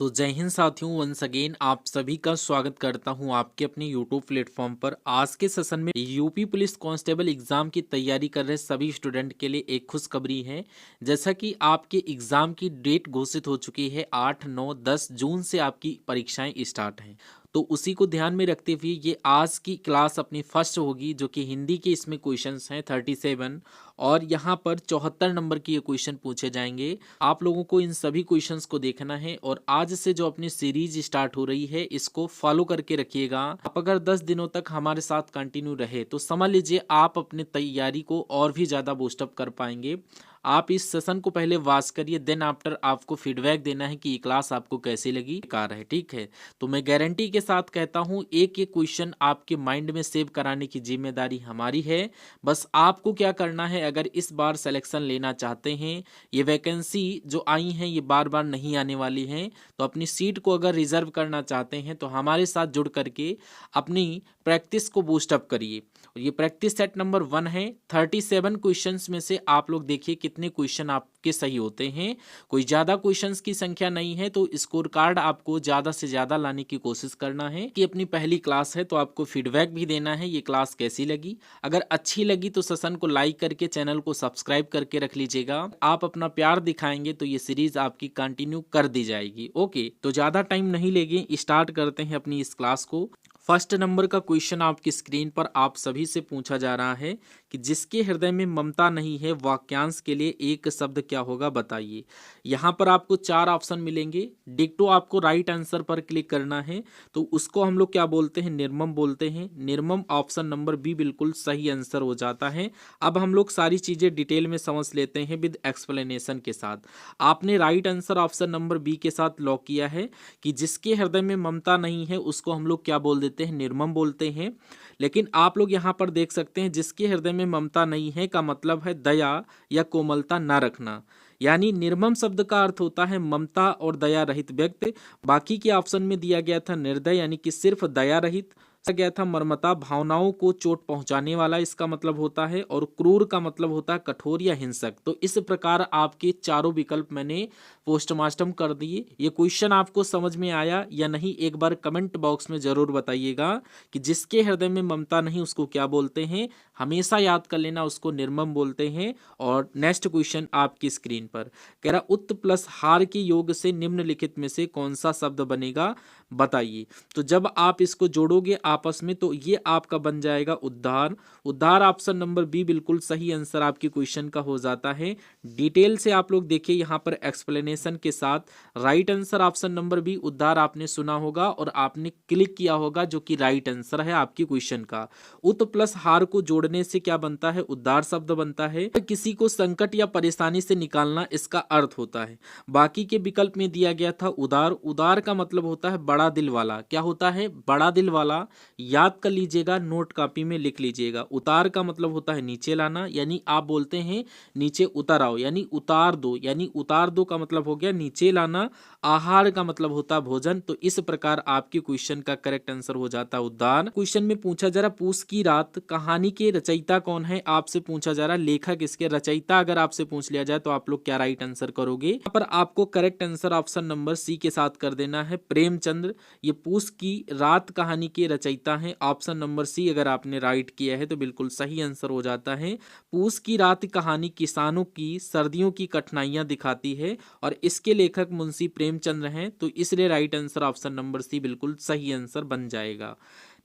तो जय हिंद साथियों, वंस अगेन आप सभी का स्वागत करता हूं आपके अपने यूट्यूब प्लेटफॉर्म पर। आज के सेशन में यूपी पुलिस कांस्टेबल एग्जाम की तैयारी कर रहे सभी स्टूडेंट के लिए एक खुशखबरी है। जैसा कि आपके एग्जाम की डेट घोषित हो चुकी है, 8, 9, 10 जून से आपकी परीक्षाएं स्टार्ट हैं। तो उसी को ध्यान में रखते हुए ये आज की क्लास अपनी फर्स्ट होगी, जो कि हिंदी के इसमें क्वेश्चंस हैं 37 और यहाँ पर 74 नंबर की ये क्वेश्चन पूछे जाएंगे। आप लोगों को इन सभी क्वेश्चंस को देखना है और आज से जो अपनी सीरीज स्टार्ट हो रही है इसको फॉलो करके रखिएगा। आप अगर 10 दिनों तक हमारे साथ कंटिन्यू रहे तो समझ लीजिए आप अपनी तैयारी को और भी ज़्यादा बूस्टअप कर पाएंगे। आप इस सेशन को पहले वॉच करिए, देन आफ्टर आपको फीडबैक देना है कि ये क्लास आपको कैसी लगी, कार है, ठीक है। तो मैं गारंटी के साथ कहता हूँ एक एक क्वेश्चन आपके माइंड में सेव कराने की जिम्मेदारी हमारी है। बस आपको क्या करना है, अगर इस बार सिलेक्शन लेना चाहते हैं, ये वैकेंसी जो आई हैं ये बार बार नहीं आने वाली हैं, तो अपनी सीट को अगर रिजर्व करना चाहते हैं तो हमारे साथ जुड़ करके अपनी प्रैक्टिस को बूस्टअप करिए। ये प्रैक्टिस सेट नंबर 1 है। 37 क्वेश्चंस में से आप लोग देखिए कितने क्वेश्चन आपके सही होते हैं। कोई ज़्यादा क्वेश्चंस की संख्या नहीं है, तो स्कोर कार्ड आपको ज़्यादा से ज़्यादा लाने की कोशिश करना है। कि अपनी पहली क्लास है तो आपको फीडबैक भी देना है ये क्लास कैसी लगी। अगर अच्छी लगी तो सेशन को लाइक करके चैनल को सब्सक्राइब करके रख लीजिएगा। आप अपना प्यार दिखाएंगे तो ये सीरीज आपकी कंटिन्यू कर दी जाएगी। ओके, तो ज़्यादा टाइम नहीं लेंगे, स्टार्ट करते हैं अपनी इस क्लास को। फर्स्ट नंबर का क्वेश्चन आपकी स्क्रीन पर आप सभी से पूछा जा रहा है कि जिसके हृदय में ममता नहीं है, वाक्यांश के लिए एक शब्द क्या होगा बताइए। यहाँ पर आपको 4 ऑप्शन मिलेंगे। डिक्टो आपको राइट आंसर पर क्लिक करना है, तो उसको हम लोग क्या बोलते हैं, निर्मम बोलते हैं। निर्मम ऑप्शन नंबर बी बिल्कुल सही आंसर हो जाता है। अब हम लोग सारी चीज़ें डिटेल में समझ लेते हैं विद एक्सप्लेनेशन के साथ। आपने right answer option number B के साथ लॉक किया है कि जिसके हृदय में ममता नहीं है उसको हम लोग क्या बोल देते हैं, निर्मम बोलते हैं। लेकिन आप लोग यहाँ पर देख सकते हैं जिसके हृदय में ममता नहीं है का मतलब है दया या कोमलता ना रखना, यानी निर्मम शब्द का अर्थ होता है ममता और दया रहित व्यक्ति। बाकी के ऑप्शन में दिया गया था निर्दय, यानी कि सिर्फ दया रहित। गया था मर्मता, भावनाओं को चोट पहुंचाने वाला इसका मतलब होता है। और क्रूर का मतलब होता है कठोर या हिंसक। तो इस प्रकार आपके चारों विकल्प मैंने पोस्टमार्टम कर दिए। ये क्वेश्चन आपको समझ में आया या नहीं, एक बार कमेंट बॉक्स में जरूर बताइएगा कि जिसके हृदय में ममता नहीं उसको क्या बोलते हैं। हमेशा याद कर लेना, उसको निर्मम बोलते हैं। और नेक्स्ट क्वेश्चन आपकी स्क्रीन पर कह रहा उत्त प्लस हार के योग से निम्नलिखित में से कौन सा शब्द बनेगा बताइए। तो जब आप इसको जोड़ोगे आपस में तो ये आपका बन जाएगा उद्धार। उद्धार ऑप्शन नंबर बी बिल्कुल सही आंसर आपके क्वेश्चन का हो जाता है। डिटेल से आप लोग देखिए यहाँ पर एक्सप्लेनेशन के साथ। Right answer option number B उद्धार आपने सुना होगा और आपने क्लिक किया होगा, जो कि राइट आंसर है आपकी क्वेश्चन का। उत प्लस हार को जोड़ने से क्या बनता है, उद्धार शब्द बनता है। किसी को संकट या परेशानी से निकालना इसका अर्थ होता है। बाकी के विकल्प में दिया गया था उदार। उदार का मतलब होता है बड़ा दिल वाला। क्या होता है, बड़ा दिल वाला। याद कर लीजिएगा, नोट कॉपी में लिख लीजिएगा। उतार का मतलब होता है नीचे लाना, यानी आप बोलते हैं नीचे उतर आओ, यानी उतार दो। यानी उतार दो का मतलब हो गया नीचे लाना। आहार का मतलब होता है भोजन। तो इस प्रकार आपके क्वेश्चन का करेक्ट आंसर हो जाता है उद्धार। क्वेश्चन में पूछा जा रहा पूस की रात कहानी के रचयिता कौन है, आपसे पूछा जा रहा लेखक इसके। रचयिता अगर आपसे पूछ लिया जाए तो आप लोग क्या राइट आंसर करोगे। यहाँ पर आपको correct answer option number C के साथ कर देना है, प्रेमचंद्र। ये पूस की रात कहानी के रचयिता हैं। ऑप्शन नंबर सी अगर आपने राइट किया है तो बिल्कुल सही आंसर हो जाता है। पूस की रात कहानी किसानों की सर्दियों की कठिनाइयां दिखाती है और इसके लेखक मुंशी प्रेमचंद्र हैं। तो इसलिए right answer option number C बिल्कुल सही आंसर बन जाएगा।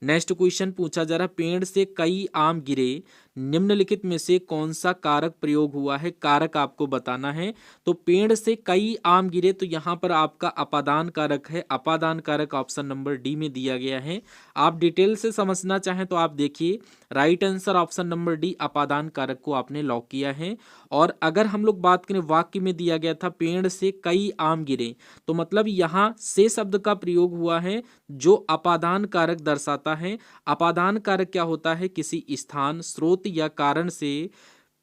नेक्स्ट क्वेश्चन पूछा जा रहा पेड़ से कई आम गिरे, निम्नलिखित में से कौन सा कारक प्रयोग हुआ है। कारक आपको बताना है। तो पेड़ से कई आम गिरे, तो यहाँ पर आपका अपादान कारक है। अपादान कारक ऑप्शन नंबर डी में दिया गया है। आप डिटेल से समझना चाहें तो आप देखिए, right answer option number D अपादान कारक को आपने लॉक किया है। और अगर हम लोग बात करें, वाक्य में दिया गया था पेड़ से कई आम गिरे, तो मतलब यहाँ से शब्द का प्रयोग हुआ है जो अपादान कारक दर्शाता है। अपादान कारक क्या होता है, किसी स्थान, स्रोत या कारण से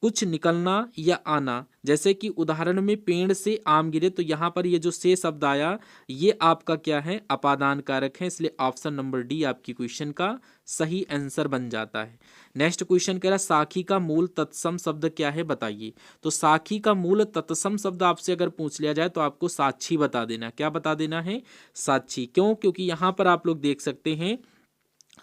कुछ निकलना या आना, जैसे कि उदाहरण में पेड़ से आम गिरे, तो यहाँ पर ये जो से शब्द आया ये आपका क्या है, अपादान कारक है, इसलिए ऑप्शन नंबर डी आपकी क्वेश्चन का सही आंसर बन जाता है। नेक्स्ट क्वेश्चन कह रहा साखी का मूल तत्सम शब्द क्या है बताइए। तो साखी का मूल तत्सम शब्द आपसे अगर पूछ लिया जाए तो आपको साक्षी बता देना। क्या बता देना है, साक्षी। क्यों, क्योंकि यहाँ पर आप लोग देख सकते हैं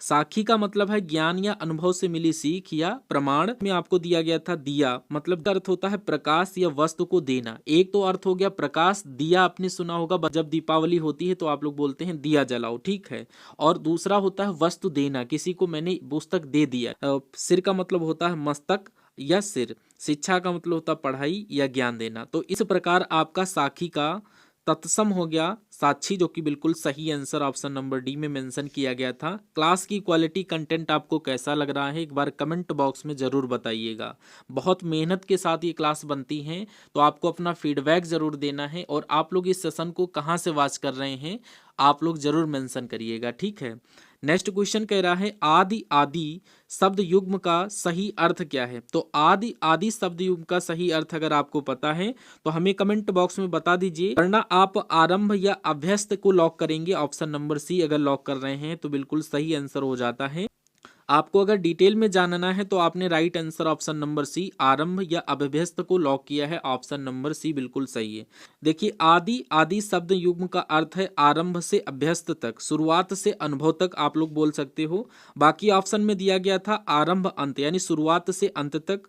साखी का मतलब है ज्ञान या अनुभव से मिली सीख या प्रमाण। में आपको दिया गया था दिया, मतलब अर्थ होता है प्रकाश या वस्तु को देना। एक तो अर्थ हो गया प्रकाश, दिया आपने सुना होगा जब दीपावली होती है तो आप लोग बोलते हैं दिया जलाओ, ठीक है। और दूसरा होता है वस्तु देना, किसी को मैंने पुस्तक दे दिया। सिर का मतलब होता है मस्तक या सिर, शिक्षा का मतलब होता है पढ़ाई या ज्ञान देना। तो इस प्रकार आपका साखी का तत्सम हो गया साक्षी, जो कि बिल्कुल सही आंसर ऑप्शन नंबर डी में मेंशन किया गया था। क्लास की क्वालिटी कंटेंट आपको कैसा लग रहा है एक बार कमेंट बॉक्स में ज़रूर बताइएगा। बहुत मेहनत के साथ ये क्लास बनती हैं, तो आपको अपना फीडबैक ज़रूर देना है। और आप लोग इस सेशन को कहाँ से वॉच कर रहे हैं आप लोग ज़रूर मेंशन करिएगा, ठीक है। नेक्स्ट क्वेश्चन कह रहा है आदि आदि शब्द युग्म का सही अर्थ क्या है। तो आदि आदि शब्द युग्म का सही अर्थ अगर आपको पता है तो हमें कमेंट बॉक्स में बता दीजिए, वरना आप आरंभ या अभ्यस्त को लॉक करेंगे। ऑप्शन नंबर सी अगर लॉक कर रहे हैं तो बिल्कुल सही आंसर हो जाता है। आपको अगर डिटेल में जानना है तो आपने right answer option number C आरंभ या अभ्यस्त को लॉक किया है। ऑप्शन नंबर सी बिल्कुल सही है। देखिए आदि आदि शब्द युग्म का अर्थ है आरंभ से अभ्यस्त तक, शुरुआत से अनुभव तक आप लोग बोल सकते हो। बाकी ऑप्शन में दिया गया था आरंभ अंत, यानी शुरुआत से अंत तक,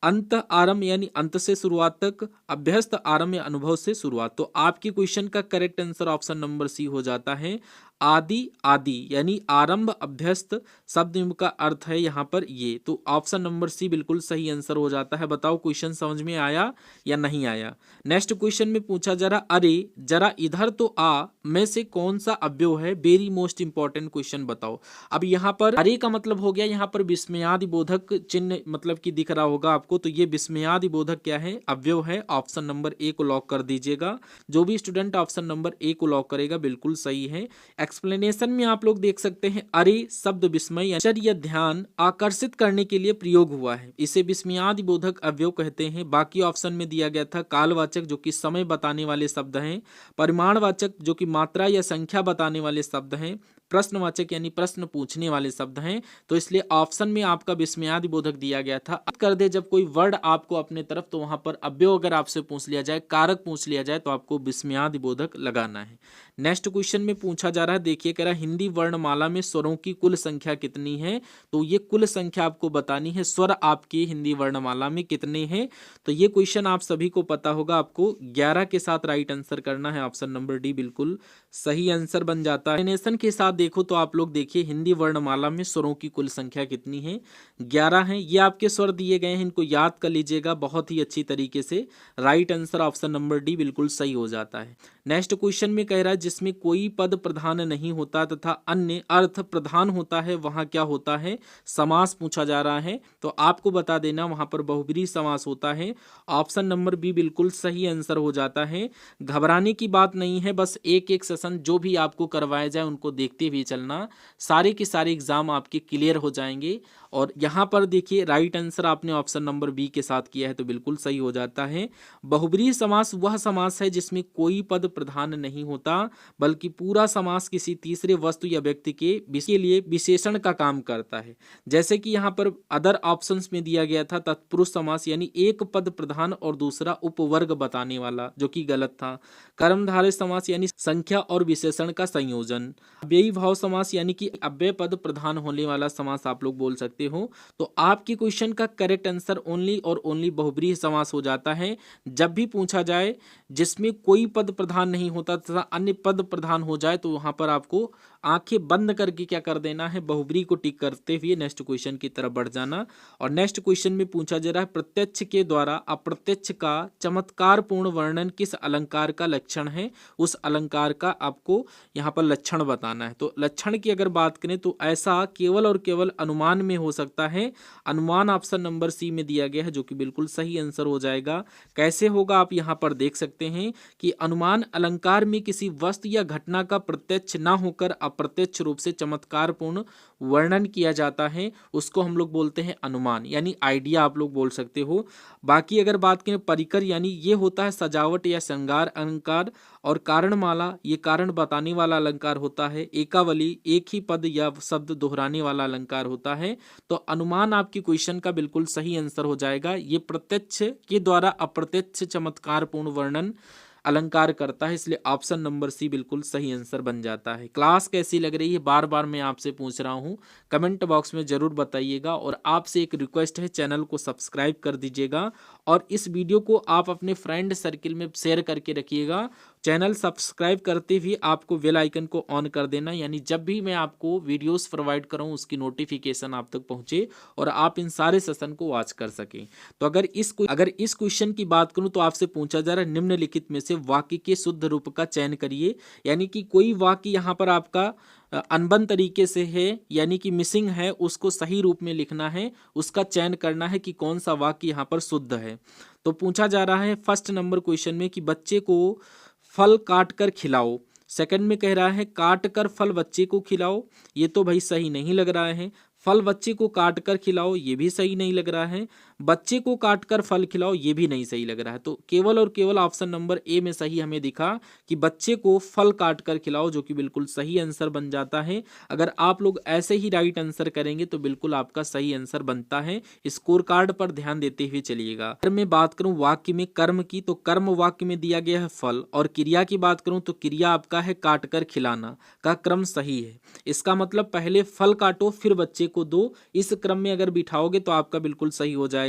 अंत आरंभ यानी अंत से शुरुआत तक, अभ्यस्त आरंभ या अनुभव से शुरुआत। तो आपकी क्वेश्चन का correct answer option number C हो जाता है आदि आदि, यानी आरंभ अभ्यस्त शब्द का अर्थ है यहाँ पर ये। तो ऑप्शन नंबर सी बिल्कुल सही आंसर हो जाता है। बताओ क्वेश्चन समझ में आया या नहीं आया। नेक्स्ट क्वेश्चन में पूछा जरा अरे जरा इधर तो आ में से कौन सा अव्यव है, वेरी मोस्ट इंपॉर्टेंट क्वेश्चन बताओ। अब यहाँ पर अरे का मतलब हो गया यहाँ पर विस्मयादि बोधक चिन्ह, मतलब कि दिख रहा होगा आपको, तो ये विस्मयादि बोधक क्या है, अव्यव है। ऑप्शन नंबर ए को लॉक कर दीजिएगा। जो भी स्टूडेंट ऑप्शन नंबर ए को लॉक करेगा बिल्कुल सही है। एक्सप्लेनेशन में आप लोग देख सकते हैं अरे शब्द विस्मय या ध्यान आकर्षित करने के लिए प्रयोग हुआ है, इसे विस्मयादि बोधक अवयव कहते हैं। बाकी ऑप्शन में दिया गया था कालवाचक जो कि समय बताने वाले शब्द हैं, परिमाणवाचक जो कि मात्रा या संख्या बताने वाले शब्द हैं, प्रश्नवाचक यानी प्रश्न पूछने वाले शब्द हैं। तो इसलिए ऑप्शन में आपका विस्मयादि बोधक दिया गया था। कर दे जब कोई वर्ड आपको अपने तरफ, तो वहां पर अव्यव अगर आपसे पूछ लिया जाए, कारक पूछ लिया जाए, तो आपको विस्मयादि बोधक लगाना है। नेक्स्ट क्वेश्चन में पूछा जा रहा है, देखिए कह रहा है हिंदी वर्णमाला में स्वरों की कुल संख्या कितनी है। तो ये कुल संख्या आपको बतानी है, स्वर आपकी हिंदी वर्णमाला में कितने हैं। तो ये क्वेश्चन आप सभी को पता होगा, आपको 11 के साथ राइट आंसर करना है। ऑप्शन नंबर डी बिल्कुल सही आंसर बन जाता है। एक्सप्लेनेशन के साथ देखो तो आप लोग देखिए हिंदी वर्णमाला में स्वरों की कुल संख्या कितनी है, 11 है। ये आपके स्वर दिए गए हैं, इनको याद कर लीजिएगा बहुत ही अच्छी तरीके से। Right answer option number D बिल्कुल सही हो जाता है। नेक्स्ट क्वेश्चन में कह रहा है जिसमें कोई पद प्रधान नहीं होता तथा अन्य अर्थ प्रधान होता है वहां क्या होता है, समास पूछा जा रहा है। तो आपको बता देना वहां पर बहुब्रीहि समास होता है। ऑप्शन नंबर बी बिल्कुल सही आंसर हो जाता है। घबराने की बात नहीं है, बस एक एक सेशन जो भी आपको करवाया जाए उनको देखते हुए चलना, सारे के सारे एग्जाम आपके क्लियर हो जाएंगे। और यहाँ पर देखिए राइट आंसर आपने ऑप्शन नंबर बी के साथ किया है तो बिल्कुल सही हो जाता है। बहुब्रीहि समास वह समास है जिसमें कोई पद प्रधान नहीं होता बल्कि पूरा समास किसी तीसरे वस्तु या व्यक्ति के लिए विशेषण का काम करता है। जैसे कि यहाँ पर अदर ऑप्शंस में दिया गया था तत्पुरुष समास, यानी एक पद प्रधान और दूसरा उपवर्ग बताने वाला, जो कि गलत था। कर्मधारय समास यानी संख्या और विशेषण का संयोजन। अव्ययी भाव समास यानी कि अव्यय पद प्रधान होने वाला समास आप लोग बोल सकते हो। तो आपकी क्वेश्चन का करेक्ट आंसर ओनली और ओनली बहुब्रीहि समास हो जाता है। जब भी पूछा जाए जिसमें कोई पद प्रधान नहीं होता तथा अन्य पद प्रधान हो जाए, तो वहां पर आपको आंखें बंद करके क्या कर देना है, बहुब्रीहि को टिक करते हुए नेक्स्ट क्वेश्चन की तरफ बढ़ जाना। और नेक्स्ट क्वेश्चन में पूछा जा रहा है प्रत्यक्ष के द्वारा अप्रत्यक्ष का चमत्कार पूर्ण वर्णन किस अलंकार का लक्षण है, उस अलंकार का आपको यहाँ पर लक्षण बताना है। तो लक्षण की अगर बात करें तो ऐसा केवल और केवल अनुमान में हो सकता है? अनुमान ऑप्शन नंबर सी में दिया गया है, जो कि बिल्कुल सही आंसर हो जाएगा। कैसे होगा आप यहाँ पर देख सकते हैं कि अनुमान अलंकार में किसी वस्तु या घटना का प्रत्यक्ष न होकर अप्रत्यक्ष रूप से चमत्कारपूर्ण वर्णन किया जाता है, उसको हम लोग बोलते हैं अनुमान, यानी आइडिया आप लोग बोल सकते हो। बाकी अगर बात करें परिकर, यानी ये होता है सजावट या श्रृंगार अलंकार, और कारणमाला ये कारण बताने वाला अलंकार होता है। एकावली एक ही पद या शब्द दोहराने वाला अलंकार होता है। तो अनुमान आपकी क्वेश्चन का बिल्कुल सही आंसर हो जाएगा। ये प्रत्यक्ष के द्वारा अप्रत्यक्ष चमत्कारपूर्ण वर्णन अलंकार करता है, इसलिए ऑप्शन नंबर सी बिल्कुल सही आंसर बन जाता है। क्लास कैसी लग रही है बार बार मैं आपसे पूछ रहा हूँ, कमेंट बॉक्स में जरूर बताइएगा। और आपसे एक रिक्वेस्ट है, चैनल को सब्सक्राइब कर दीजिएगा और इस वीडियो को आप अपने फ्रेंड सर्किल में शेयर करके रखिएगा। चैनल सब्सक्राइब करते हुए आपको बेल आइकन को ऑन कर देना, यानी जब भी मैं आपको वीडियोस प्रोवाइड करूं उसकी नोटिफिकेशन आप तक पहुंचे और आप इन सारे सेशन को वॉच कर सकें। तो अगर इस क्वेश्चन की बात करूं तो आपसे पूछा जा रहा है निम्नलिखित में से वाक्य के शुद्ध रूप का चयन करिए, यानी कि कोई वाक्य यहाँ पर आपका अनबन तरीके से है, यानी कि मिसिंग है, उसको सही रूप में लिखना है, उसका चयन करना है कि कौन सा वाक्य यहाँ पर शुद्ध है। तो पूछा जा रहा है फर्स्ट नंबर क्वेश्चन में कि बच्चे को फल काट कर खिलाओ। सेकंड में कह रहा है काट कर फल बच्चे को खिलाओ, ये तो भाई सही नहीं लग रहा है। फल बच्चे को काट कर खिलाओ, ये भी सही नहीं लग रहा है। बच्चे को काट कर फल खिलाओ, ये भी नहीं सही लग रहा है। तो केवल और केवल ऑप्शन नंबर ए में सही हमें दिखा कि बच्चे को फल काट कर खिलाओ, जो कि बिल्कुल सही आंसर बन जाता है। अगर आप लोग ऐसे ही राइट आंसर करेंगे तो बिल्कुल आपका सही आंसर बनता है। स्कोर कार्ड पर ध्यान देते हुए चलिएगा। अगर मैं बात करूं वाक्य में कर्म की, तो कर्म वाक्य में दिया गया है फल, और क्रिया की बात करूं तो क्रिया आपका है काट कर खिलाना का क्रम सही है। इसका मतलब पहले फल काटो फिर बच्चे को दो, इस क्रम में अगर बिठाओगे तो आपका बिल्कुल सही हो जाएगा।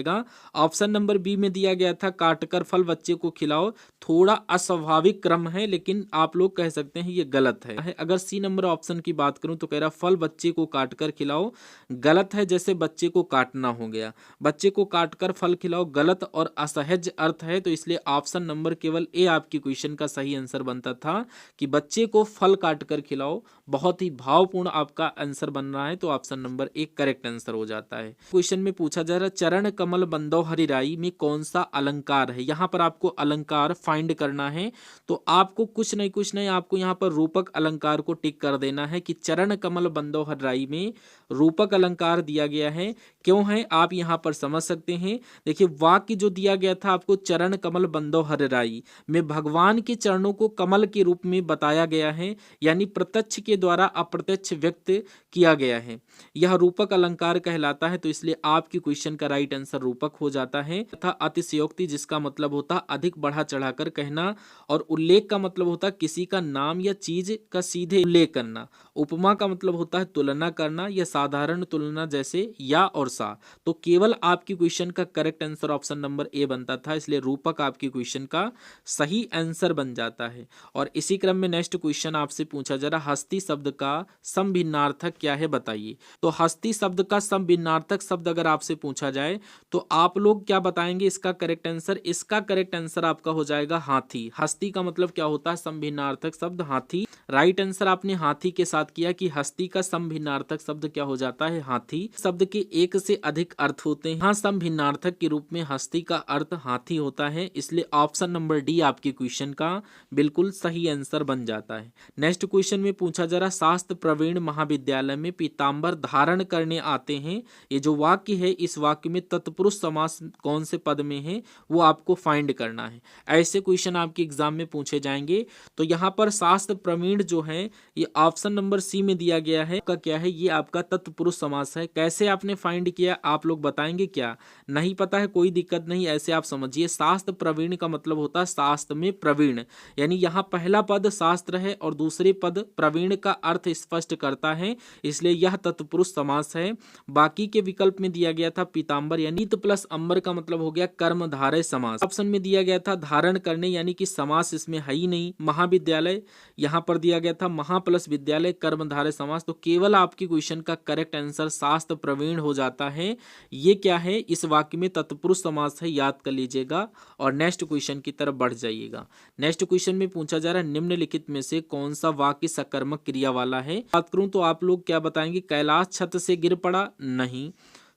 ऑप्शन नंबर बी में दिया गया था काटकर फल बच्चे को खिलाओ, थोड़ा अस्वाभाविक क्रम है, लेकिन आप लोग कह सकते हैं ये गलत है। अगर सी नंबर ऑप्शन की बात करूं तो कह रहा फल बच्चे को काटकर खिलाओ, गलत है, जैसे बच्चे को काटना हो गया। बच्चे को काटकर फल खिलाओ गलत और असहज अर्थ है, तो इसलिए ऑप्शन नंबर केवल ए आपकी क्वेश्चन का सही आंसर बनता था कि बच्चे को फल काटकर खिलाओ। बहुत ही भावपूर्ण आपका आंसर बन रहा है, तो ऑप्शन नंबर एक करेक्ट आंसर हो जाता है। क्वेश्चन में पूछा जा रहा है चरण कमल बंदो हरिराई में कौन सा अलंकार है। यहाँ पर आपको अलंकार फाइंड करना है, तो आपको कुछ नहीं आपको यहाँ पर रूपक अलंकार को टिक कर देना है कि चरण कमल बंदो हरिराई में रूपक अलंकार दिया गया है। क्यों है आप यहाँ पर समझ सकते हैं। देखिए वाक्य जो दिया गया था आपको चरण कमल बंदो हरिराई में भगवान के चरणों को कमल के रूप में बताया गया है, यानी प्रत्यक्ष के द्वारा अप्रत्यक्ष व्यक्त किया गया है, यह रूपक अलंकार कहलाता है। तो इसलिए आपकी क्वेश्चन का राइट आंसर रूपक हो जाता है। तथा अतिशयोक्ति जिसका मतलब होता है अधिक बढ़ा चढ़ाकर कहना, और उल्लेख का मतलब होता है किसी का नाम या चीज का सीधे उल्लेख करना। उपमा का मतलब होता है तुलना करना या साधारण तुलना, जैसे या और सा। तो केवल आपकी क्वेश्चन का correct answer option number A बनता था, इसलिए रूपक आपकी क्वेश्चन का सही आंसर बन जाता है। और इसी क्रम में नेक्स्ट क्वेश्चन आपसे पूछा जा रहा हस्ती शब्द का समभिन्नार्थक क्या है बताइए। तो हस्ती शब्द का समभिन्नार्थक शब्द अगर आपसे पूछा जाए तो आप लोग क्या बताएंगे इसका करेक्ट आंसर। इसका करेक्ट आंसर आपका हो जाएगा हाथी। हस्ती का मतलब क्या होता है समभिन्नार्थक शब्द हाथी। राइट आंसर आपने हाथी के साथ किया कि हस्ती का समभिन्नार्थक शब्द क्या हो जाता है हाथी। शब्द के एक से अधिक अर्थ होते हैं, यहाँ समभिन्नार्थक के रूप में हस्ती का अर्थ हाथी होता है, इसलिए ऑप्शन नंबर डी आपके क्वेश्चन का बिल्कुल सही आंसर बन जाता है। नेक्स्ट क्वेश्चन में पूछा जा रहा शास्त्र प्रवीण महाविद्यालय में पीताम्बर धारण करने आते हैं, ये जो वाक्य है इस वाक्य में तत्पुरुष समास कौन से पद में है वो आपको फाइंड करना है। ऐसे क्वेश्चन आपके एग्जाम में पूछे जाएंगे। तो यहाँ पर शास्त्र प्रवीण जो है ये ऑप्शन नंबर सी में दिया गया है, का क्या है ये आपका तत्पुरुष समास है। कैसे आपने फाइंड किया आप लोग बताएंगे क्या, नहीं पता है कोई दिक्कत नहीं, ऐसे आप समझिए शास्त्र प्रवीण का मतलब होता है शास्त्र में प्रवीण, यानी यहाँ पहला पद शास्त्र है और दूसरे पद प्रवीण का अर्थ स्पष्ट करता है, इसलिए यह तत्पुरुष समास है। बाकी के विकल्प में दिया गया था पीताम्बर, यानी तो प्लस अंबर का मतलब हो गया कर्मधारय समास। ऑप्शन में दिया गया था धारण करने, यानी कि समास इसमें है ही नहीं। महाविद्यालय यहाँ पर दिया गया था महा प्लस विद्यालय कर्मधारय समास। तो केवल आपकी क्वेश्चन का करेक्ट आंसर शास्त्र प्रवीण हो जाता है। ये क्या है इस वाक्य में तत्पुरुष समास है, याद कर लीजिएगा और नेक्स्ट क्वेश्चन की तरफ बढ़ जाइएगा। नेक्स्ट क्वेश्चन में पूछा जा रहा है निम्नलिखित में से कौन सा वाक्य सकर्मक क्रिया वाला है। बात करूं तो आप लोग क्या बताएंगे कैलाश छत्र से गिर पड़ा, नहीं।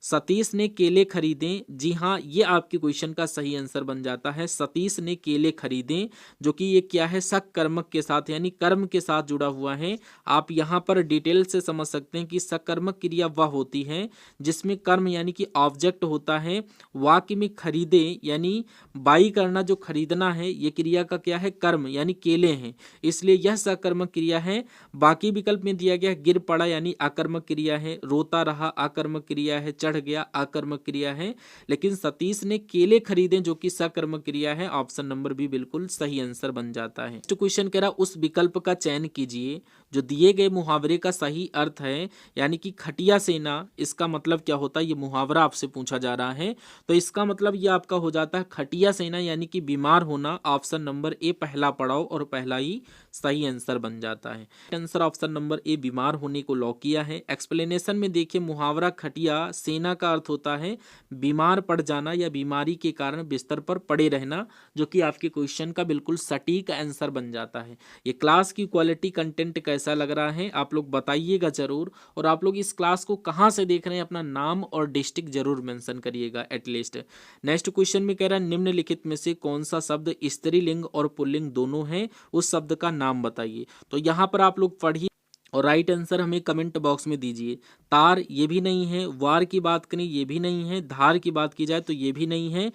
सतीश ने केले खरीदे, जी हाँ, ये आपके क्वेश्चन का सही आंसर बन जाता है। सतीश ने केले खरीदे, जो कि ये क्या है, सकर्मक के साथ यानी कर्म के साथ जुड़ा हुआ है। आप यहाँ पर डिटेल से समझ सकते हैं कि सकर्मक क्रिया वह होती है जिसमें कर्म यानी कि ऑब्जेक्ट होता है। वाक्य में खरीदे यानी बाई करना, जो खरीदना है, ये क्रिया का क्या है, कर्म यानी केले हैं, इसलिए यह सकर्मक क्रिया है। बाकी विकल्प में दिया गया गिर पड़ा यानी आकर्मक क्रिया है, रोता रहा आकर्मक क्रिया है, चढ़ गया आकर्मक क्रिया है, लेकिन सतीश ने केले खरीदे जो कि सकर्मक क्रिया है। ऑप्शन नंबर बी बिल्कुल सही आंसर बन जाता है। नेक्स्ट क्वेश्चन कह रहा उस विकल्प का चयन कीजिए जो दिए गए मुहावरे का सही अर्थ है, यानी कि खटिया सेना, इसका मतलब क्या होता है, ये मुहावरा आपसे पूछा जा रहा है। तो इसका मतलब ये आपका हो जाता है खटिया सेना यानी कि बीमार होना। ऑप्शन नंबर ए पहला पड़ाव और पहला ही सही आंसर बन जाता है। आंसर ऑप्शन नंबर ए बीमार होने को लॉक किया है। एक्सप्लेनेशन में देखिए, मुहावरा खटिया सेना का अर्थ होता है बीमार पड़ जाना या बीमारी के कारण बिस्तर पर पड़े रहना, जो कि आपके क्वेश्चन का बिल्कुल सटीक आंसर बन जाता है। ये क्लास की क्वालिटी कंटेंट कैसा लग रहा है आप लोग बताइएगा जरूर, और आप लोग इस क्लास को कहाँ से देख रहे हैं अपना नाम और डिस्ट्रिक्ट जरूर मेंशन करिएगा एटलीस्ट। नेक्स्ट क्वेश्चन में कह रहा है निम्नलिखित में से कौन सा शब्द स्त्रीलिंग और पुल्लिंग दोनों है, उस शब्द का नाम बताइए। तो यहाँ पर आप लोग पढ़िए और राइट आंसर हमें कमेंट बॉक्स में दीजिए। तार ये भी नहीं है, वार की बात करें ये भी नहीं है, धार की बात की जाए तो ये भी नहीं है।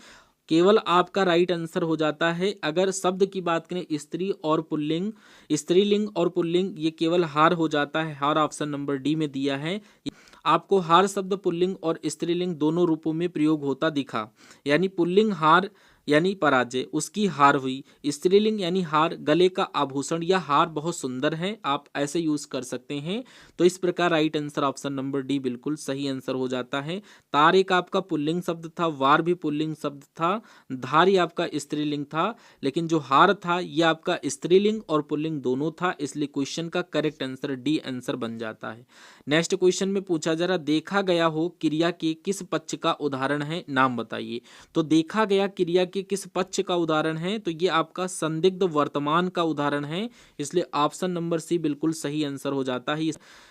केवल आपका राइट आंसर हो जाता है, अगर शब्द की बात करें स्त्री और पुल्लिंग, स्त्रीलिंग और पुल्लिंग, ये केवल हार हो जाता है। हार ऑप्शन नंबर डी में दिया है। आपको हार शब्द पुल्लिंग और स्त्रीलिंग दोनों रूपों में प्रयोग होता दिखा, यानी पुल्लिंग हार यानी पराजय, उसकी हार हुई। स्त्रीलिंग यानी हार गले का आभूषण या हार बहुत सुंदर है, आप ऐसे यूज कर सकते हैं। तो इस प्रकार right answer option number D बिल्कुल सही आंसर हो जाता है। तार एक आपका पुल्लिंग शब्द था, वार भी पुल्लिंग शब्द था, धार ही आपका स्त्रीलिंग था, लेकिन जो हार था ये आपका स्त्रीलिंग और पुल्लिंग दोनों था, इसलिए क्वेश्चन का करेक्ट आंसर डी आंसर बन जाता है। नेक्स्ट क्वेश्चन में पूछा जा रहा देखा गया हो क्रिया के किस पक्ष का उदाहरण है, नाम बताइए। तो देखा गया क्रिया के किस पक्ष का उदाहरण है, तो ये आपका संदिग्ध वर्तमान का उदाहरण है, इसलिए ऑप्शन नंबर सी बिल्कुल सही आंसर हो जाता है।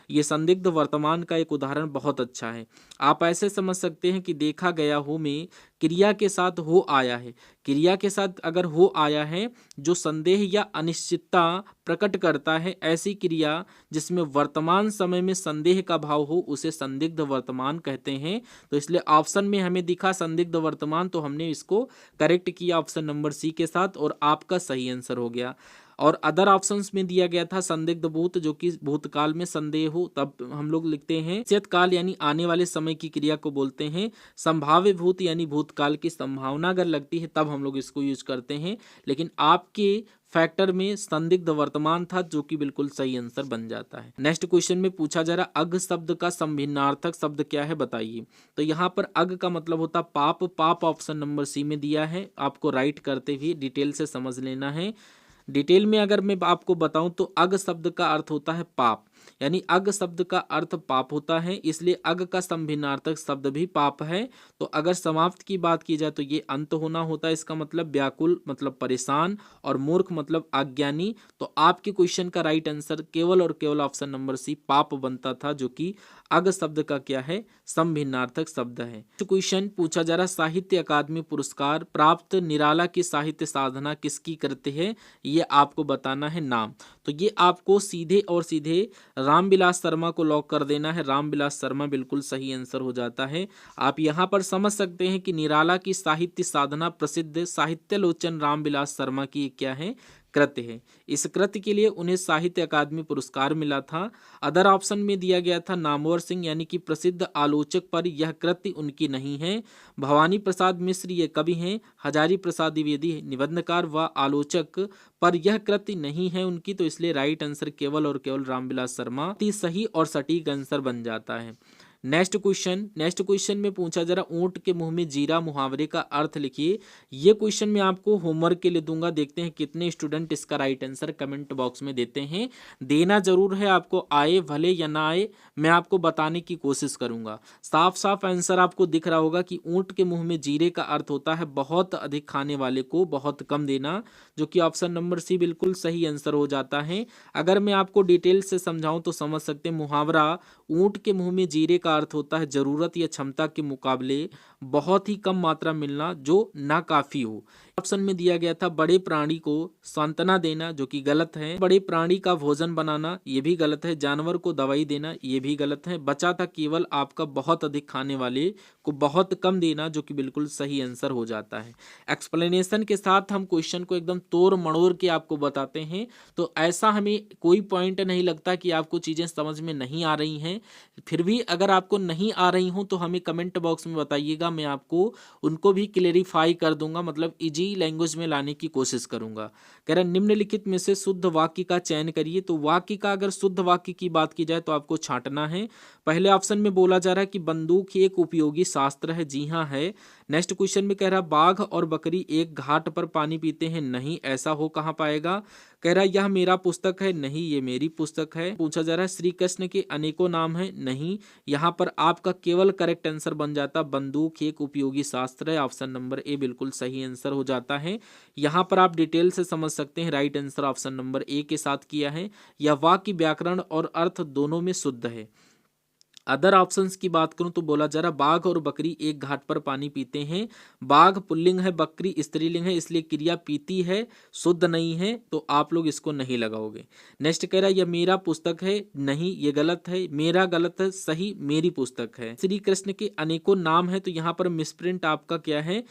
ये संदिग्ध वर्तमान का एक उदाहरण बहुत अच्छा है। आप ऐसे समझ सकते हैं कि देखा गया हो में क्रिया के साथ हो आया है, क्रिया के साथ अगर हो आया है जो संदेह या अनिश्चितता प्रकट करता है, ऐसी क्रिया जिसमें वर्तमान समय में संदेह का भाव हो उसे संदिग्ध वर्तमान कहते हैं। तो इसलिए ऑप्शन में हमें दिखा संदिग्ध वर्तमान, तो हमने इसको करेक्ट किया ऑप्शन नंबर सी के साथ और आपका सही आंसर हो गया। और अदर ऑप्शंस में दिया गया था संदिग्ध भूत, जो कि भूतकाल में संदेह हो तब हम लोग लिखते हैं। निश्चित काल यानी आने वाले समय की क्रिया को बोलते हैं। संभाव्य भूत यानी भूतकाल की संभावना अगर लगती है तब हम लोग इसको यूज करते हैं, लेकिन आपके फैक्टर में संदिग्ध वर्तमान था, जो कि बिल्कुल सही आंसर बन जाता है। नेक्स्ट क्वेश्चन में पूछा जा रहा अग शब्द का संभिन्नार्थक शब्द क्या है बताइए। तो यहाँ पर अग का मतलब होता पाप, पाप ऑप्शन नंबर सी में दिया है, आपको राइट करते हुए डिटेल से समझ लेना है। डिटेल में अगर मैं आपको बताऊं तो अग शब्द का अर्थ होता है पाप, यानी अग शब्द का अर्थ पाप होता है, इसलिए अग का संभिन्नार्थक शब्द भी पाप है। तो अगर समाप्त की बात की जाए तो ये अंत होना होता है, इसका मतलब व्याकुल मतलब परेशान, और मूर्ख मतलब अज्ञानी। तो आपके क्वेश्चन का राइट आंसर केवल और केवल ऑप्शन नंबर सी पाप बनता था, जो कि अग शब्द का क्या है, संभिन्नार्थक शब्द है। तो क्वेश्चन पूछा जा रहा साहित्य अकादमी पुरस्कार प्राप्त निराला की साहित्य साधना किसकी करते हैं, ये आपको बताना है नाम। तो ये आपको सीधे और सीधे रामविलास शर्मा को लॉक कर देना है। रामविलास शर्मा बिल्कुल सही आंसर हो जाता है। आप यहाँ पर समझ सकते हैं कि निराला की साहित्य साधना प्रसिद्ध साहित्यालोचन रामविलास शर्मा की क्या है, कृत्य है। इस कृत्य के लिए उन्हें साहित्य अकादमी पुरस्कार मिला था। अदर ऑप्शन में दिया गया था नामवर सिंह यानी कि प्रसिद्ध आलोचक, पर यह कृत्य उनकी नहीं है। भवानी प्रसाद मिश्र ये कवि हैं। हजारी प्रसाद द्विवेदी निबंधकार व आलोचक, पर यह कृत्य नहीं है उनकी। तो इसलिए राइट आंसर केवल और केवल रामविलास शर्मा सही और सटीक आंसर बन जाता है। नेक्स्ट क्वेश्चन में पूछा जरा ऊंट के मुंह में जीरा मुहावरे का अर्थ लिखिए। ये क्वेश्चन मैं आपको होमवर्क के लिए दूंगा, देखते हैं कितने स्टूडेंट इसका राइट आंसर कमेंट बॉक्स में देते हैं। देना जरूर है, आपको आए भले या ना आए मैं आपको बताने की कोशिश करूंगा। साफ साफ आंसर आपको दिख रहा होगा कि ऊंट के मुंह में जीरे का अर्थ होता है बहुत अधिक खाने वाले को बहुत कम देना, जो कि ऑप्शन नंबर सी बिल्कुल सही आंसर हो जाता है। अगर मैं आपको डिटेल से समझाऊं तो समझ सकते हैं मुहावरा ऊंट के मुंह में जीरे का अर्थ होता है जरूरत या क्षमता के मुकाबले बहुत ही कम मात्रा मिलना जो ना काफी हो। ऑप्शन में दिया गया था बड़े प्राणी को सांत्वना देना, जो कि गलत है। बड़े प्राणी का भोजन बनाना, ये भी गलत है। जानवर को दवाई देना, ये भी गलत है। बचा था केवल आपका बहुत अधिक खाने वाले को बहुत कम देना, जो कि बिल्कुल सही आंसर हो जाता है। एक्सप्लेनेशन के साथ हम क्वेश्चन को एकदम तोड़ मड़ोड़ के आपको बताते हैं, तो ऐसा हमें कोई पॉइंट नहीं लगता कि आपको चीजें समझ में नहीं आ रही हैं। फिर भी अगर आपको नहीं आ रही हूं तो हमें कमेंट बॉक्स में बताइएगा, मैं आपको उनको भी क्लेरिफाई कर दूंगा, मतलब इजी लैंग्वेज में लाने की कोशिश करूंगा। कह रहा निम्नलिखित में से शुद्ध वाक्य का चयन करिए। तो वाक्य का अगर शुद्ध वाक्य की बात की जाए तो आपको छांटना है। पहले ऑप्शन में बोला जा रहा है कि बंदूक ही एक उपयोगी शास्त्र है, जी हाँ है। नेक्स्ट क्वेश्चन में कह रहा बाघ और बकरी एक घाट पर पानी पीते हैं, नहीं, ऐसा हो कहाँ पाएगा। कह रहा यह मेरा पुस्तक है, नहीं, ये मेरी पुस्तक है। पूछा जा रहा है श्री कृष्ण के अनेकों नाम है, नहीं, यहाँ पर आपका केवल करेक्ट आंसर बन जाता बंदूक एक उपयोगी शास्त्र है। ऑप्शन नंबर ए बिल्कुल सही आंसर हो जाता है। यहाँ पर आप डिटेल से समझ सकते हैं, right answer option number A के साथ किया है। यह वाक्य व्याकरण और अर्थ दोनों में शुद्ध है। अदर ऑप्शंस की बात करूं तो बोला जा रहा बाघ और बकरी एक घाट पर पानी पीते हैं। बाघ पुल्लिंग है, बकरी स्त्रीलिंग है, इसलिए क्रिया पीती है शुद्ध नहीं है, तो आप लोग इसको नहीं लगाओगे। नेक्स्ट कह रहा है यह मेरा पुस्तक है, नहीं, ये गलत है। मेरा गलत है, सही मेरी पुस्तक है। श्री कृष्ण के अनेकों नाम है, तो यहाँ पर मिसप्रिंट आपका क्या है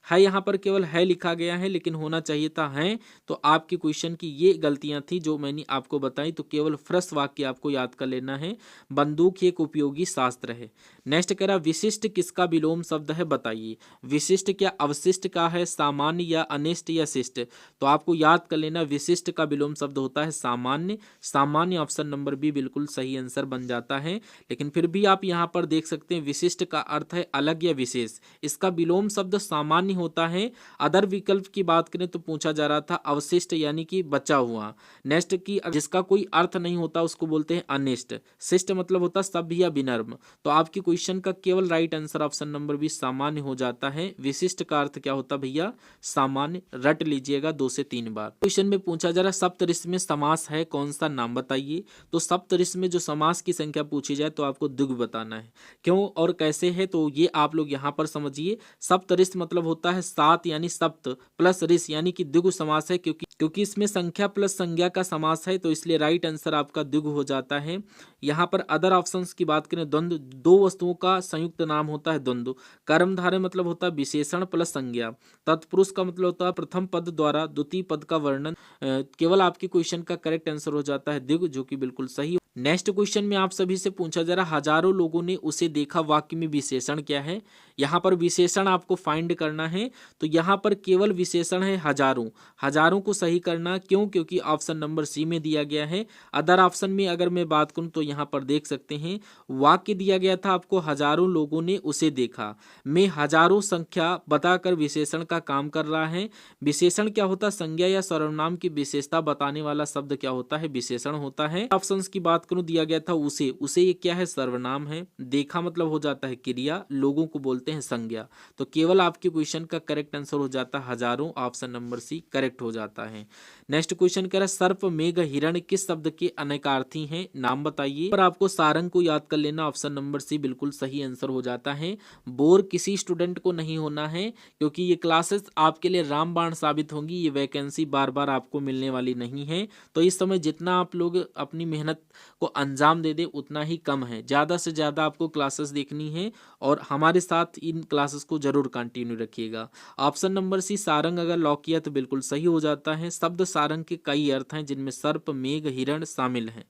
यहाँ पर केवल है लिखा गया है, लेकिन होना चाहिए था है। तो आपकी क्वेश्चन की ये गलतियां थी जो मैंने आपको बताई। तो केवल फ्रस वाक्य आपको याद कर लेना है। बंदूक एक उपयोगी शास्त्र है। नेक्स्ट कह रहा विशिष्ट किसका विलोम शब्द है, बताइए। विशिष्ट क्या अवशिष्ट का है, सामान्य या अनिष्ट या शिष्ट। तो आपको याद कर लेना विशिष्ट का विलोम शब्द होता है सामान्य। सामान्य ऑप्शन नंबर बी बिल्कुल सही आंसर बन जाता है। लेकिन फिर भी आप यहाँ पर देख सकते हैं विशिष्ट का अर्थ है अलग या विशेष, इसका विलोम शब्द सामान्य होता है। अदर विकल्प की बात करें तो पूछा जा रहा था अवशिष्ट यानी कि बचा हुआ। नेक्स्ट की जिसका कोई अर्थ नहीं होता उसको बोलते हैं अनिष्ट। शिष्ट मतलब होता सभ्य या विनम्र। तो आपकी क्वेश्चन का केवल right answer option number B सामान्य हो जाता है। विशिष्ट का अर्थ क्या होता भैया, सामान्य। रट लीजिएगा 2 से 3 बार। क्वेश्चन में पूछा जा रहा सप्तऋषि में समास है, कौन सा नाम बताइए। तो सप्तऋषि में जो समास की संख्या पूछी जाए तो आपको द्विगु बताना है। क्यों और कैसे है तो ये आप लोग यहाँ पर समझिए। सप्तऋषि मतलब होता है 7 यानी सप्त प्लस ऋषि यानी कि द्विगु समास है, क्योंकि इसमें संख्या प्लस संज्ञा का समास है, तो इसलिए राइट आंसर आपका द्विगु हो जाता है। यहाँ पर अदर ऑप्शंस की बात करें द्वंद्व, दो वस्तुओं का संयुक्त नाम होता है द्वंद्व। कर्मधारय मतलब होता है विशेषण प्लस संज्ञा। तत्पुरुष का मतलब होता है प्रथम पद द्वारा द्वितीय पद का वर्णन। केवल आपके क्वेश्चन का करेक्ट आंसर हो जाता है द्विगु, जो कि बिल्कुल सही। नेक्स्ट क्वेश्चन में आप सभी से पूछा जा रहा हजारों लोगों ने उसे देखा, वाक्य में विशेषण क्या है। यहाँ पर विशेषण आपको फाइंड करना है। तो यहाँ पर केवल विशेषण है हजारों। हजारों को सही करना, क्यों, क्योंकि ऑप्शन नंबर सी में दिया गया है। अदर ऑप्शन में अगर मैं बात करूं तो यहाँ पर देख सकते हैं वाक्य दिया गया था आपको हजारों लोगों ने उसे देखा, में हजारों संख्या बताकर विशेषण का काम कर रहा है। विशेषण क्या होता है, संज्ञा या सर्वनाम की विशेषता बताने वाला शब्द क्या होता है, विशेषण होता है। ऑप्शंस की बात करूं दिया गया था उसे ये क्या है, सर्वनाम है। देखा मतलब हो जाता है क्रिया, लोगों को बोलते हैं संज्ञा। तो केवल आपके क्वेश्चन का करेक्ट आंसर हो जाता है हजारों, ऑप्शन नंबर सी करेक्ट हो जाता है। नेक्स्ट क्वेश्चन कह रहा है सर्प मेघ हिरण किस शब्द के अनेकार्थी हैं, नाम बताइए। पर आपको सारंग को याद कर लेना, ऑप्शन नंबर सी बिल्कुल सही आंसर हो जाता है। बोर किसी स्टूडेंट को नहीं होना है, क्योंकि ये क्लासेस आपके लिए रामबाण साबित होंगी। ये वैकेंसी बार बार आपको मिलने वाली नहीं है। तो इस समय जितना आप लोग अपनी मेहनत को अंजाम दे दे उतना ही कम है। ज़्यादा से ज़्यादा आपको क्लासेस देखनी है और हमारे साथ इन क्लासेस को जरूर कंटिन्यू रखिएगा। ऑप्शन नंबर सी सारंग अगर लॉक किया तो बिल्कुल सही हो जाता है। शब्द सारंग के कई अर्थ हैं, जिनमें सर्प मेघ हिरण शामिल हैं।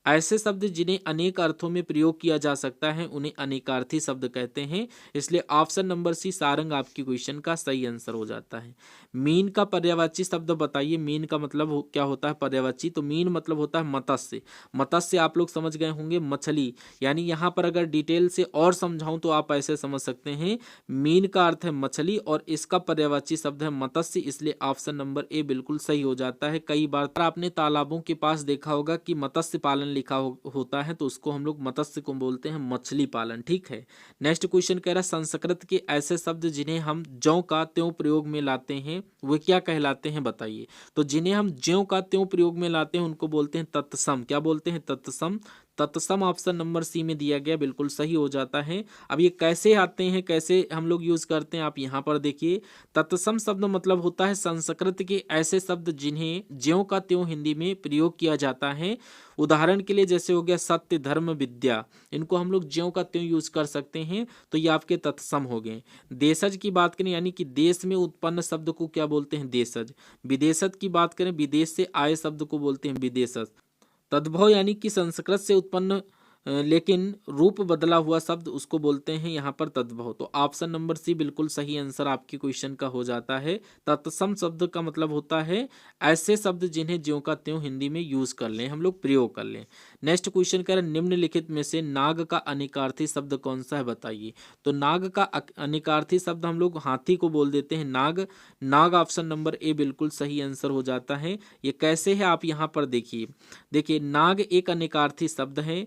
ऐसे शब्द जिन्हें अनेक अर्थों में प्रयोग किया जा सकता है उन्हें अनेकार्थी शब्द कहते हैं। इसलिए ऑप्शन नंबर सी सारंग आपकी क्वेश्चन का सही आंसर हो जाता है। मीन का पर्यायवाची शब्द बताइए। मीन का मतलब क्या होता है, पर्यायवाची। तो मीन मतलब होता है मत्स्य। मत्स्य आप लोग समझ गए होंगे मछली, यानी यहाँ पर अगर डिटेल से और समझाऊं तो आप ऐसे समझ सकते हैं मीन का अर्थ है मछली और इसका पर्यायवाची शब्द है मत्स्य, इसलिए ऑप्शन नंबर ए बिल्कुल सही हो जाता है। कई बार आपने तालाबों के पास देखा होगा कि मत्स्य पालन लिखा होता है, तो उसको हम लोग मत्स्य को बोलते हैं मछली पालन, ठीक है। नेक्स्ट क्वेश्चन कह रहा है संस्कृत के ऐसे शब्द जिन्हें हम ज्यों का त्यों प्रयोग में लाते हैं वे क्या कहलाते हैं, बताइए। तो जिन्हें हम ज्यों का त्यों प्रयोग में लाते हैं उनको बोलते हैं तत्सम। क्या बोलते हैं, तत्सम। तत्सम ऑप्शन नंबर सी में दिया गया बिल्कुल सही हो जाता है। अब ये कैसे आते हैं, कैसे हम लोग यूज करते हैं, आप यहाँ पर देखिए। तत्सम शब्द मतलब होता है संस्कृत के ऐसे शब्द जिन्हें ज्यों का त्यों हिंदी में प्रयोग किया जाता है। उदाहरण के लिए जैसे हो गया सत्य, धर्म, विद्या, इनको हम लोग ज्यों का त्यों यूज कर सकते हैं, तो ये आपके तत्सम हो गए। देशज की बात करें यानी कि देश में उत्पन्न शब्द को क्या बोलते हैं, देशज। विदेशज की बात करें, विदेश से आए शब्द को बोलते हैं विदेशज। तद्भव यानी कि संस्कृत से उत्पन्न लेकिन रूप बदला हुआ शब्द, उसको बोलते हैं यहाँ पर तद्भव। तो ऑप्शन नंबर सी बिल्कुल सही आंसर आपके क्वेश्चन का हो जाता है। तत्सम शब्द का मतलब होता है ऐसे शब्द जिन्हें ज्यों का त्यों हिंदी में यूज कर लें, हम लोग प्रयोग कर लें। नेक्स्ट क्वेश्चन कह रहे हैं निम्नलिखित में से नाग का अनिकार्थी शब्द कौन सा है, बताइए। तो नाग का अनिकार्थी शब्द हम लोग हाथी को बोल देते हैं नाग। नाग ऑप्शन नंबर ए बिल्कुल सही आंसर हो जाता है। ये कैसे है आप यहाँ पर देखिए। देखिए नाग एक अनिकार्थी शब्द है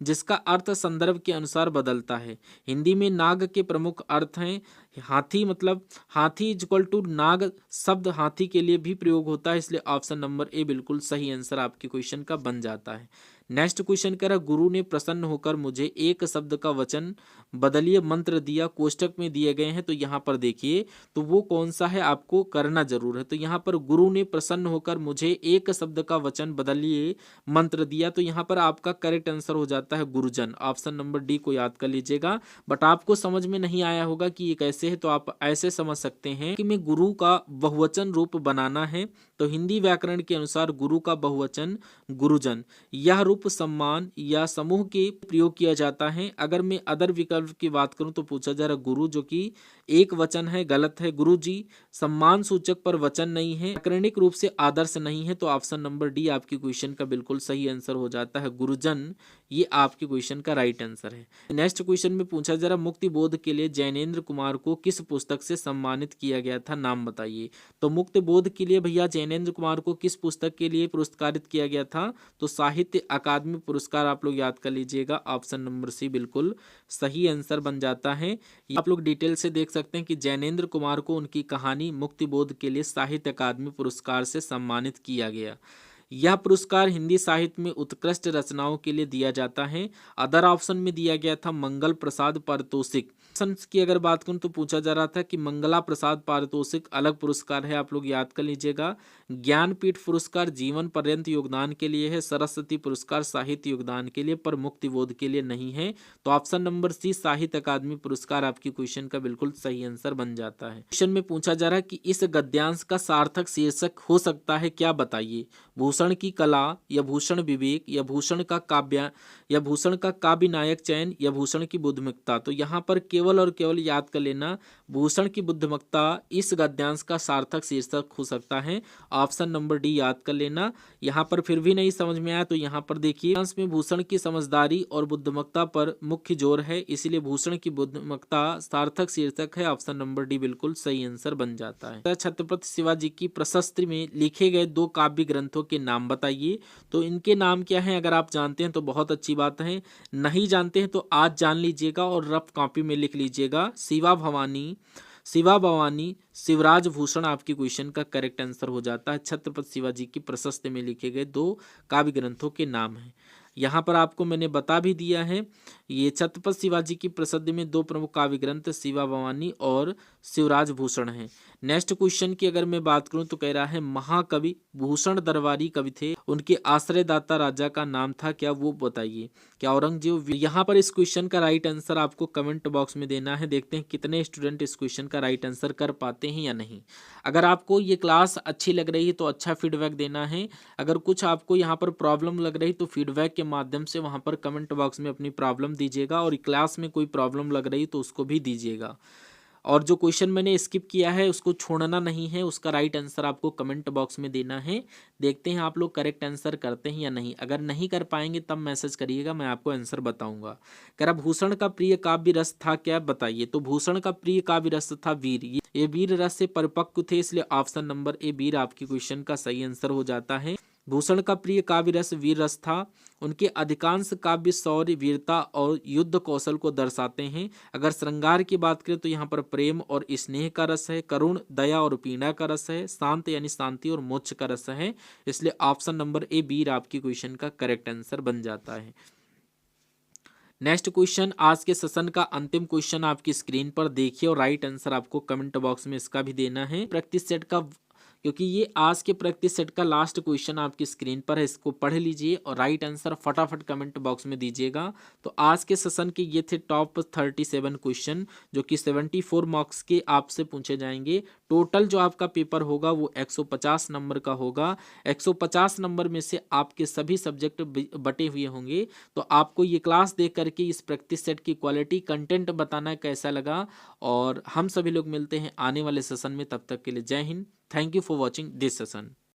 जिसका अर्थ संदर्भ के अनुसार बदलता है। हिंदी में नाग के प्रमुख अर्थ हैं हाथी, मतलब हाथी इक्वल टू नाग शब्द हाथी के लिए भी प्रयोग होता है, इसलिए ऑप्शन नंबर ए बिल्कुल सही आंसर आपके क्वेश्चन का बन जाता है। नेक्स्ट क्वेश्चन कह रहा गुरु ने प्रसन्न होकर मुझे एक शब्द का वचन बदलिए मंत्र दिया, कोष्टक में दिए गए हैं। तो यहाँ पर देखिए तो वो कौन सा है, आपको करना जरूर है। तो यहाँ पर गुरु ने प्रसन्न होकर मुझे एक शब्द का वचन बदलिए मंत्र दिया, तो यहाँ पर आपका करेक्ट आंसर हो जाता है गुरुजन। ऑप्शन नंबर डी को याद कर लीजिएगा। बट आपको समझ में नहीं आया होगा कि ये कैसे है, तो आप ऐसे समझ सकते हैं कि मैं गुरु का बहुवचन रूप बनाना है, तो हिंदी व्याकरण के अनुसार गुरु का बहुवचन गुरुजन। यह रूप सम्मान या समूह के प्रयोग किया जाता है। अगर मैं अदर विकल्प की बात करूं तो पूछा जा रहा गुरु, जो कि एक वचन है, गलत है। गुरु जी सम्मान सूचक पर वचन नहीं है, व्याकरणिक रूप से आदर्श नहीं है, तो ऑप्शन नंबर डी आपकी क्वेश्चन का बिल्कुल सही आंसर हो जाता है गुरुजन। ये आपके क्वेश्चन का राइट आंसर है। नेक्स्ट क्वेश्चन में पूछा जा रहा मुक्ति बोध के लिए जैनेन्द्र कुमार को किस पुस्तक से सम्मानित किया गया था, नाम बताइए। तो मुक्ति बोध के लिए भैया जैनेन्द्र कुमार को किस पुस्तक के लिए पुरस्कारित किया गया था, तो साहित्य अकादमी पुरस्कार आप लोग याद कर लीजिएगा। ऑप्शन नंबर सी बिल्कुल सही आंसर बन जाता है। आप लोग डिटेल से देख सकते हैं कि जैनेन्द्र कुमार को उनकी कहानी मुक्ति बोध के लिए साहित्य अकादमी पुरस्कार से सम्मानित किया गया। यह पुरस्कार हिंदी साहित्य में उत्कृष्ट रचनाओं के लिए दिया जाता है। अदर ऑप्शन में दिया गया था मंगल प्रसाद पारितोषिक। की अगर बात करूं तो पूछा जा रहा था कि मंगला प्रसाद पारितोषिक अलग पुरस्कार है, आप लोग याद कर लीजिएगा। ज्ञानपीठ पुरस्कार जीवन पर्यंत योगदान के लिए है। सरस्वती पुरस्कार साहित्य योगदान के लिए, पर मुक्तिबोध के लिए नहीं है। तो ऑप्शन नंबर सी साहित्य अकादमी पुरस्कार आपकी क्वेश्चन का बिल्कुल सही आंसर बन जाता है। क्वेश्चन में पूछा जा रहा है कि इस गद्यांश का सार्थक शीर्षक हो सकता है क्या, बताइए। भूषण की कला, या भूषण विवेक, या भूषण का काव्य, या भूषण का काव्य नायक चयन, या भूषण की बुद्धिमत्ता। तो यहाँ पर केवल और केवल याद कर लेना भूषण की बुद्धिमत्ता इस गद्यांश का सार्थक शीर्षक हो सकता है। ऑप्शन नंबर डी याद कर लेना। यहाँ पर फिर भी नहीं समझ में आया तो यहाँ पर देखिए में भूषण की समझदारी और बुद्धिमत्ता पर मुख्य जोर है, इसलिए भूषण की बुद्धिमत्ता सार्थक शीर्षक है। ऑप्शन नंबर डी बिल्कुल सही आंसर बन जाता है। छत्रपति शिवाजी की प्रशस्ति में लिखे गए 2 काव्य ग्रंथों के नाम बताइए। तो इनके नाम क्या हैं, अगर आप जानते हैं तो बहुत अच्छी बात है, नहीं जानते हैं तो आज जान लीजिएगा और रफ कॉपी में लिख लीजिएगा। शिवा भवानी शिवराज भूषण आपकी क्वेश्चन का करेक्ट आंसर हो जाता है। छत्रपति शिवाजी की प्रशस्ति में लिखे गए 2 काव्य ग्रंथों के नाम हैं। यहाँ पर आपको मैंने बता भी दिया है, ये छत्रपति शिवाजी की प्रसिद्धि में 2 प्रमुख काव्य ग्रंथ शिवा भवानी और शिवराज भूषण हैं। नेक्स्ट क्वेश्चन की अगर मैं बात करूं तो कह रहा है महाकवि भूषण दरबारी कवि थे, उनके आश्रयदाता राजा का नाम था क्या, वो बताइए। क्या औरंगजेब। यहाँ पर इस क्वेश्चन का राइट आंसर आपको कमेंट बॉक्स में देना है। देखते हैं कितने स्टूडेंट इस क्वेश्चन का राइट आंसर कर पाते हैं या नहीं। अगर आपको ये क्लास अच्छी लग रही है तो अच्छा फीडबैक देना है। अगर कुछ आपको यहाँ पर प्रॉब्लम लग रही तो फीडबैक के माध्यम से वहाँ पर कमेंट बॉक्स में अपनी प्रॉब्लम दीजिएगा, और क्लास में कोई प्रॉब्लम लग रही तो उसको भी दीजिएगा। और जो क्वेश्चन मैंने स्किप किया है उसको छोड़ना नहीं है, उसका राइट आंसर आपको कमेंट बॉक्स में देना है। देखते हैं आप लोग करेक्ट आंसर करते हैं या नहीं। अगर नहीं कर पाएंगे तब मैसेज करिएगा, मैं आपको आंसर बताऊंगा। कह रहा भूषण का प्रिय काव्य रस था क्या, बताइए। तो भूषण का प्रिय काव्य रस था वीर। ये वीर रस से परिपक्व थे, इसलिए ऑप्शन नंबर ए वीर आपकी क्वेश्चन का सही आंसर हो जाता है। भूषण का प्रिय काव्य रस वीर रस था। उनके अधिकांश काव्य शौर्य, वीरता और युद्ध कौशल को दर्शाते हैं। अगर श्रृंगार की बात करें तो यहाँ पर प्रेम और स्नेह का रस है, करुण, दया और पीड़ा का रस है, शांत यानी शांति और मोक्ष का रस है। इसलिए ऑप्शन नंबर ए वीर आपकी क्वेश्चन का करेक्ट आंसर बन जाता है। नेक्स्ट क्वेश्चन, आज के सेशन का अंतिम क्वेश्चन आपकी स्क्रीन पर देखिए और राइट आंसर आपको कमेंट बॉक्स में इसका भी देना है। प्रैक्टिस सेट का, क्योंकि ये आज के प्रैक्टिस सेट का लास्ट क्वेश्चन आपकी स्क्रीन पर है, इसको पढ़ लीजिए और राइट आंसर फटाफट कमेंट बॉक्स में दीजिएगा। तो आज के सेशन के ये थे टॉप 37 क्वेश्चन जो कि 74 मार्क्स के आपसे पूछे जाएंगे। टोटल जो आपका पेपर होगा वो 150 नंबर का होगा। 150 नंबर में से आपके सभी सब्जेक्ट बटे हुए होंगे। तो आपको ये क्लास देख करके इस प्रैक्टिस सेट की क्वालिटी, कंटेंट बताना कैसा लगा, और हम सभी लोग मिलते हैं आने वाले सेशन में। तब तक के लिए जय Hind. Thank you for watching this session.